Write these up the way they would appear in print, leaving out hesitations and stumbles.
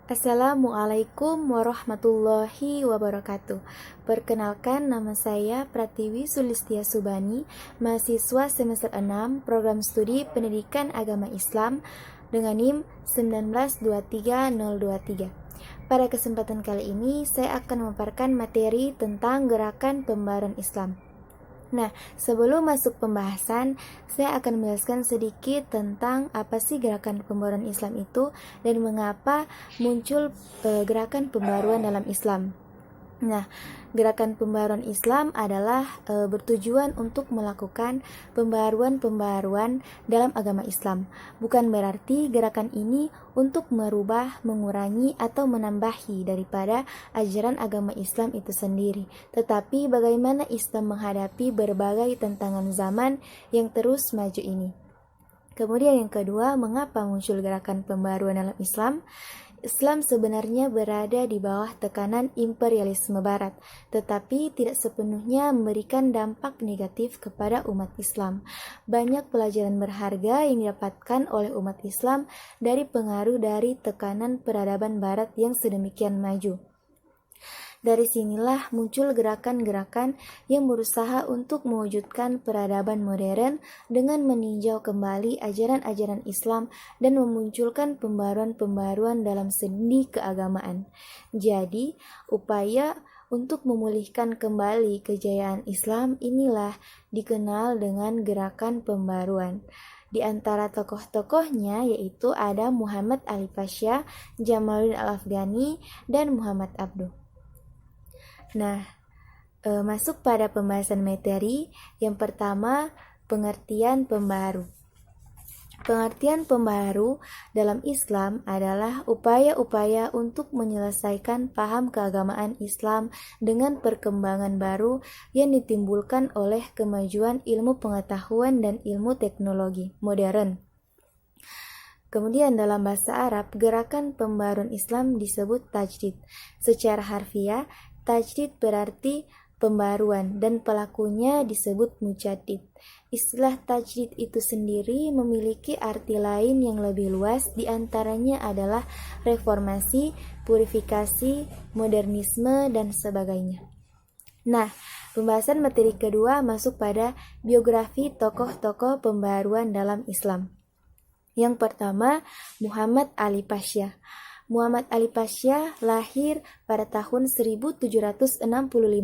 Assalamualaikum warahmatullahi wabarakatuh. Perkenalkan, nama saya Pratiwi Sulistia Subani, mahasiswa semester 6 Program Studi Pendidikan Agama Islam dengan NIM 1923023. Pada kesempatan kali ini, saya akan memaparkan materi tentang gerakan pembaruan Islam. Nah, sebelum masuk pembahasan, saya akan menjelaskan sedikit tentang apa sih gerakan pembaruan Islam itu dan mengapa muncul gerakan pembaruan dalam Islam. Nah, gerakan pembaruan Islam adalah bertujuan untuk melakukan pembaruan-pembaruan dalam agama Islam. Bukan berarti gerakan ini untuk merubah, mengurangi, atau menambahi daripada ajaran agama Islam itu sendiri, tetapi bagaimana Islam menghadapi berbagai tantangan zaman yang terus maju ini. Kemudian yang kedua, mengapa muncul gerakan pembaruan dalam Islam? Islam sebenarnya berada di bawah tekanan imperialisme Barat, tetapi tidak sepenuhnya memberikan dampak negatif kepada umat Islam. Banyak pelajaran berharga yang didapatkan oleh umat Islam dari pengaruh dari tekanan peradaban Barat yang sedemikian maju. Dari sinilah muncul gerakan-gerakan yang berusaha untuk mewujudkan peradaban modern dengan meninjau kembali ajaran-ajaran Islam dan memunculkan pembaruan-pembaruan dalam sendi keagamaan. Jadi, upaya untuk memulihkan kembali kejayaan Islam inilah dikenal dengan gerakan pembaruan. Di antara tokoh-tokohnya yaitu ada Muhammad Ali Pasha, Jamaluddin Al-Afghani, dan Muhammad Abduh. Nah, masuk pada pembahasan materi. Yang pertama, pengertian pembaru. Pengertian pembaru dalam Islam adalah upaya-upaya untuk menyelesaikan paham keagamaan Islam dengan perkembangan baru yang ditimbulkan oleh kemajuan ilmu pengetahuan dan ilmu teknologi modern. Kemudian dalam bahasa Arab, gerakan pembaruan Islam disebut tajdid. Secara harfiah, tajdid berarti pembaruan dan pelakunya disebut mujaddid. Istilah tajdid itu sendiri memiliki arti lain yang lebih luas, diantaranya adalah reformasi, purifikasi, modernisme, dan sebagainya. Nah, pembahasan materi kedua masuk pada biografi tokoh-tokoh pembaruan dalam Islam. Yang pertama, Muhammad Ali Pasha. Muhammad Ali Pasha lahir pada tahun 1765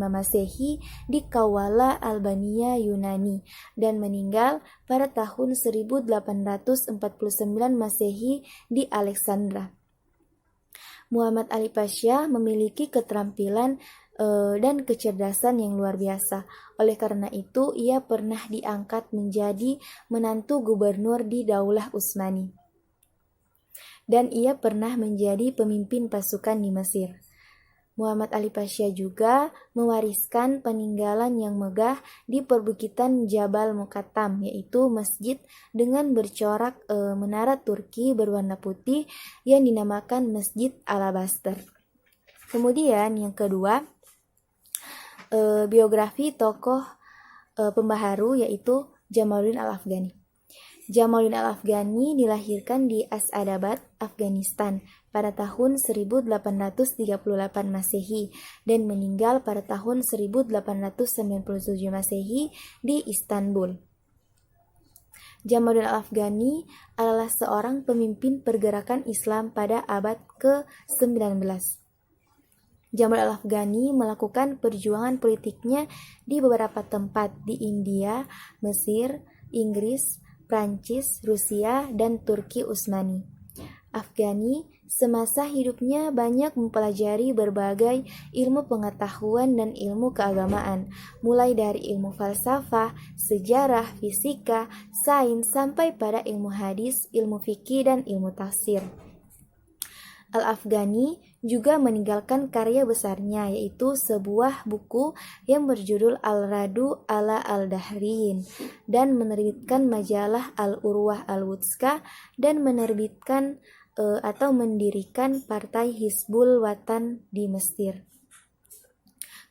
Masehi di Kawala, Albania, Yunani, dan meninggal pada tahun 1849 Masehi di Alexandra. Muhammad Ali Pasha memiliki keterampilan dan kecerdasan yang luar biasa. Oleh karena itu, ia pernah diangkat menjadi menantu gubernur di Daulah Utsmani. Dan ia pernah menjadi pemimpin pasukan di Mesir. Muhammad Ali Pasha juga mewariskan peninggalan yang megah di perbukitan Jabal Muqattam, yaitu masjid dengan bercorak menara Turki berwarna putih yang dinamakan Masjid Alabaster. Kemudian yang kedua, biografi tokoh pembaharu yaitu Jamaluddin Al-Afghani. Jamaluddin Al-Afghani dilahirkan di Asadabad, Afghanistan pada tahun 1838 Masehi dan meninggal pada tahun 1897 Masehi di Istanbul. Jamaluddin Al-Afghani adalah seorang pemimpin pergerakan Islam pada abad ke-19. Jamal Al-Afghani melakukan perjuangan politiknya di beberapa tempat di India, Mesir, Inggris, Prancis, Rusia, dan Turki Utsmani. Afghani semasa hidupnya banyak mempelajari berbagai ilmu pengetahuan dan ilmu keagamaan, mulai dari ilmu falsafah, sejarah, fisika, sains, sampai pada ilmu hadis, ilmu fikih, dan ilmu tafsir. Al-Afghani juga meninggalkan karya besarnya, yaitu sebuah buku yang berjudul Al-Radu ala Al-Dahriyin, dan menerbitkan majalah Al-Urwah Al-Wuthqa, dan menerbitkan atau mendirikan partai Hizbul Watan di Mesir.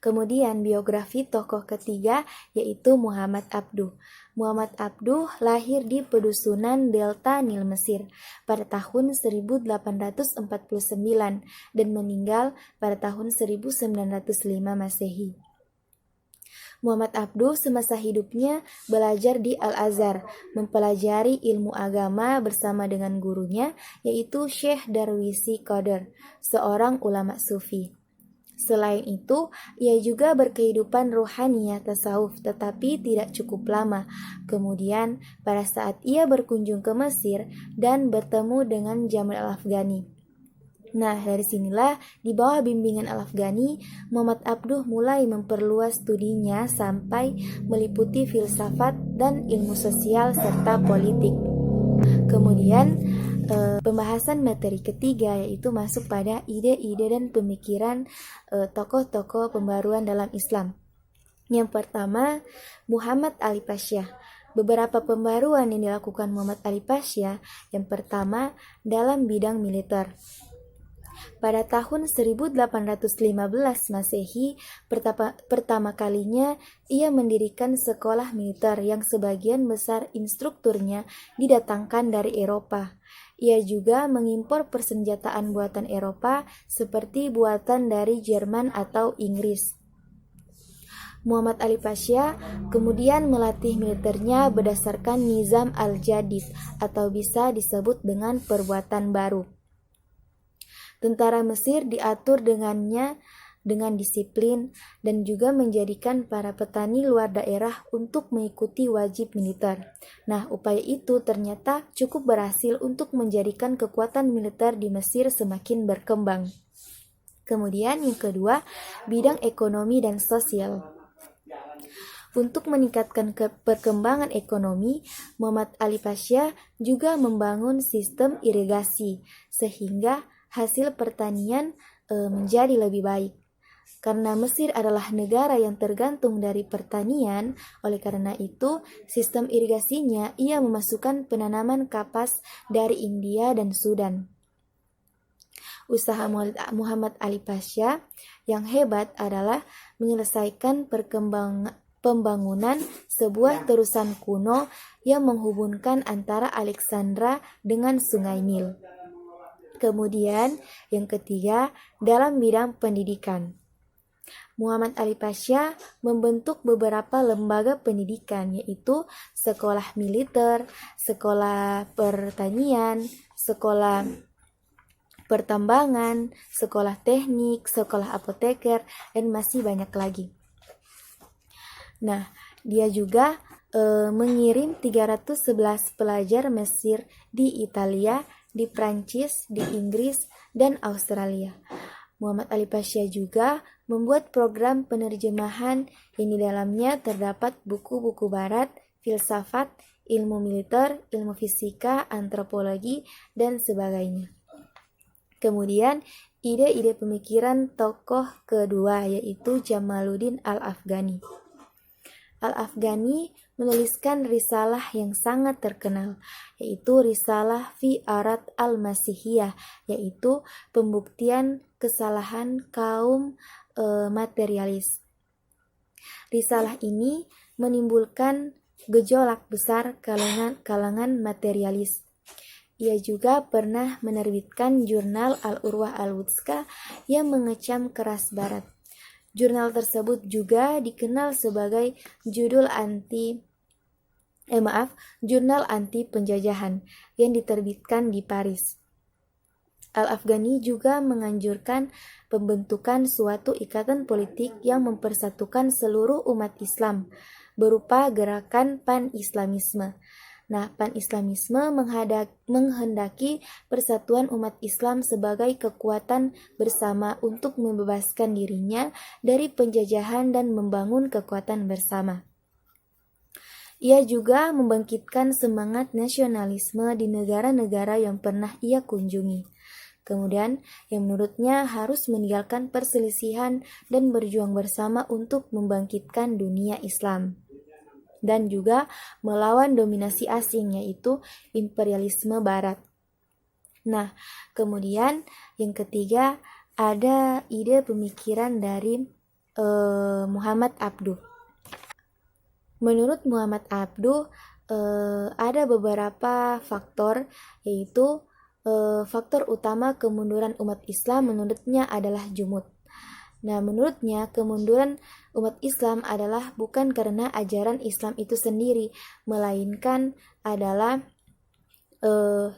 Kemudian biografi tokoh ketiga yaitu Muhammad Abduh. Muhammad Abduh lahir di pedusunan Delta Nil Mesir pada tahun 1849 dan meninggal pada tahun 1905 Masehi. Muhammad Abduh semasa hidupnya belajar di Al-Azhar, mempelajari ilmu agama bersama dengan gurunya yaitu Syekh Darwisi Qadir, seorang ulama sufi. Selain itu, ia juga berkehidupan ruhaniyah tasawuf tetapi tidak cukup lama. Kemudian, pada saat ia berkunjung ke Mesir dan bertemu dengan Jamal Al-Afghani. Nah, dari sinilah di bawah bimbingan Al-Afghani, Muhammad Abduh mulai memperluas studinya sampai meliputi filsafat dan ilmu sosial serta politik. Kemudian, pembahasan materi ketiga yaitu masuk pada ide-ide dan pemikiran tokoh-tokoh pembaruan dalam Islam. Yang pertama, Muhammad Ali Pasha. Beberapa pembaruan yang dilakukan Muhammad Ali Pasha, yang pertama dalam bidang militer. Pada tahun 1815 Masehi, pertama kalinya ia mendirikan sekolah militer yang sebagian besar instrukturnya didatangkan dari Eropa. Ia juga mengimpor persenjataan buatan Eropa seperti buatan dari Jerman atau Inggris. Muhammad Ali Pasha kemudian melatih militernya berdasarkan Nizam al-Jadid atau bisa disebut dengan perbuatan baru. Tentara Mesir diatur dengan disiplin dan juga menjadikan para petani luar daerah untuk mengikuti wajib militer. Nah, upaya itu ternyata cukup berhasil untuk menjadikan kekuatan militer di Mesir semakin berkembang. Kemudian yang kedua, bidang ekonomi dan sosial. Untuk meningkatkan perkembangan ekonomi, Muhammad Ali Pasha juga membangun sistem irigasi sehingga hasil pertanian menjadi lebih baik. Karena Mesir adalah negara yang tergantung dari pertanian, oleh karena itu sistem irigasinya ia memasukkan penanaman kapas dari India dan Sudan. Usaha Muhammad Ali Pasha yang hebat adalah menyelesaikan pembangunan sebuah terusan kuno yang menghubungkan antara Alexandra dengan Sungai Nil. Kemudian yang ketiga, dalam bidang pendidikan. Muhammad Ali Pasha membentuk beberapa lembaga pendidikan yaitu sekolah militer, sekolah pertanian, sekolah pertambangan, sekolah teknik, sekolah apoteker, dan masih banyak lagi. Nah, dia juga mengirim 311 pelajar Mesir di Italia, di Prancis, di Inggris, dan Australia. Muhammad Ali Pasha juga membuat program penerjemahan yang di dalamnya terdapat buku-buku barat, filsafat, ilmu militer, ilmu fisika, antropologi, dan sebagainya. Kemudian, ide-ide pemikiran tokoh kedua yaitu Jamaluddin Al-Afghani. Al-Afghani menuliskan risalah yang sangat terkenal, yaitu Risalah fi Arad al-Masihiyah, yaitu pembuktian kesalahan kaum materialis. Risalah ini menimbulkan gejolak besar kalangan materialis. Ia juga pernah menerbitkan jurnal Al-Urwah Al-Wuthqa yang mengecam keras Barat. Jurnal tersebut juga dikenal sebagai jurnal anti penjajahan yang diterbitkan di Paris. Al-Afghani juga menganjurkan pembentukan suatu ikatan politik yang mempersatukan seluruh umat Islam berupa gerakan pan-Islamisme. Nah, pan-Islamisme menghendaki persatuan umat Islam sebagai kekuatan bersama untuk membebaskan dirinya dari penjajahan dan membangun kekuatan bersama. Ia juga membangkitkan semangat nasionalisme di negara-negara yang pernah ia kunjungi. Kemudian, yang menurutnya harus meninggalkan perselisihan dan berjuang bersama untuk membangkitkan dunia Islam. Dan juga melawan dominasi asing yaitu imperialisme barat. Nah, kemudian yang ketiga ada ide pemikiran dari Muhammad Abduh. Menurut Muhammad Abduh, ada beberapa faktor, yaitu faktor utama kemunduran umat Islam menurutnya adalah jumud. Nah, menurutnya kemunduran umat Islam adalah bukan karena ajaran Islam itu sendiri, melainkan adalah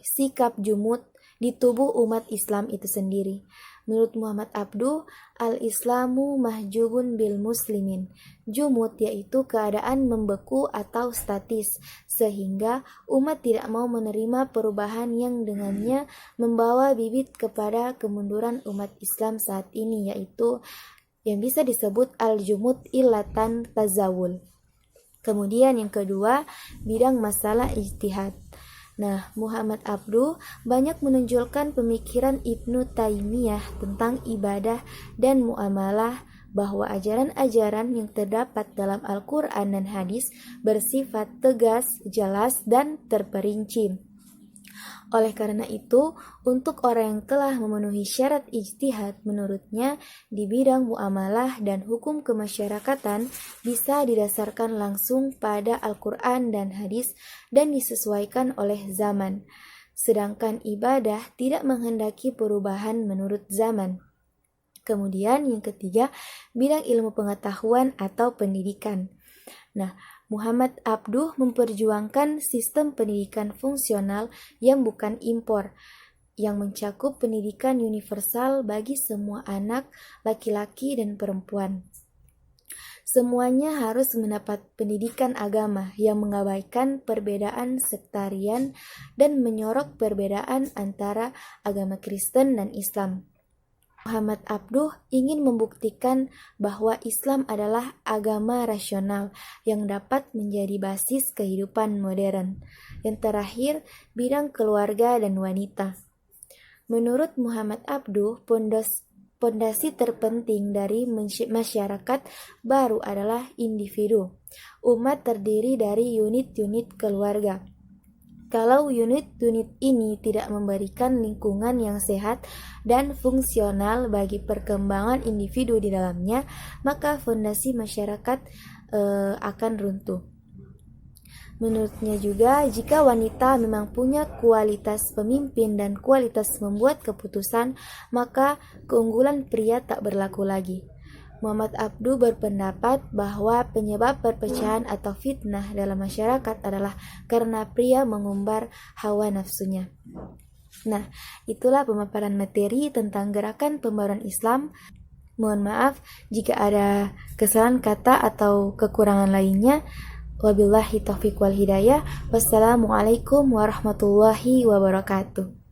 sikap jumud di tubuh umat Islam itu sendiri. Menurut Muhammad Abduh, al-Islamu mahjubun bil muslimin. Jumud yaitu keadaan membeku atau statis, sehingga umat tidak mau menerima perubahan yang dengannya membawa bibit kepada kemunduran umat Islam saat ini, yaitu yang bisa disebut al-jumud illatan tazawul. Kemudian yang kedua, bidang masalah ijtihad. Nah, Muhammad Abduh banyak menonjolkan pemikiran Ibnu Taimiyah tentang ibadah dan muamalah, bahwa ajaran-ajaran yang terdapat dalam Al-Quran dan hadis bersifat tegas, jelas, dan terperinci. Oleh karena itu, untuk orang yang telah memenuhi syarat ijtihad, menurutnya di bidang muamalah dan hukum kemasyarakatan bisa didasarkan langsung pada Al-Quran dan hadis dan disesuaikan oleh zaman. Sedangkan ibadah tidak menghendaki perubahan menurut zaman. Kemudian yang ketiga, bidang ilmu pengetahuan atau pendidikan. Nah, Muhammad Abduh memperjuangkan sistem pendidikan fungsional yang bukan impor, yang mencakup pendidikan universal bagi semua anak, laki-laki dan perempuan. Semuanya harus mendapat pendidikan agama yang mengabaikan perbedaan sektarian dan menyorok perbedaan antara agama Kristen dan Islam. Muhammad Abduh ingin membuktikan bahwa Islam adalah agama rasional yang dapat menjadi basis kehidupan modern. Yang terakhir, bidang keluarga dan wanita. Menurut Muhammad Abduh, pondasi terpenting dari masyarakat baru adalah individu. Umat terdiri dari unit-unit keluarga. Kalau unit-unit ini tidak memberikan lingkungan yang sehat dan fungsional bagi perkembangan individu di dalamnya, maka fondasi masyarakat akan runtuh. Menurutnya juga, jika wanita memang punya kualitas pemimpin dan kualitas membuat keputusan, maka keunggulan pria tak berlaku lagi. Muhammad Abduh berpendapat bahwa penyebab perpecahan atau fitnah dalam masyarakat adalah karena pria mengumbar hawa nafsunya. Nah, itulah pemaparan materi tentang gerakan pembaruan Islam. Mohon maaf jika ada kesalahan kata atau kekurangan lainnya. Wabillahi taufiq wal hidayah. Wassalamualaikum warahmatullahi wabarakatuh.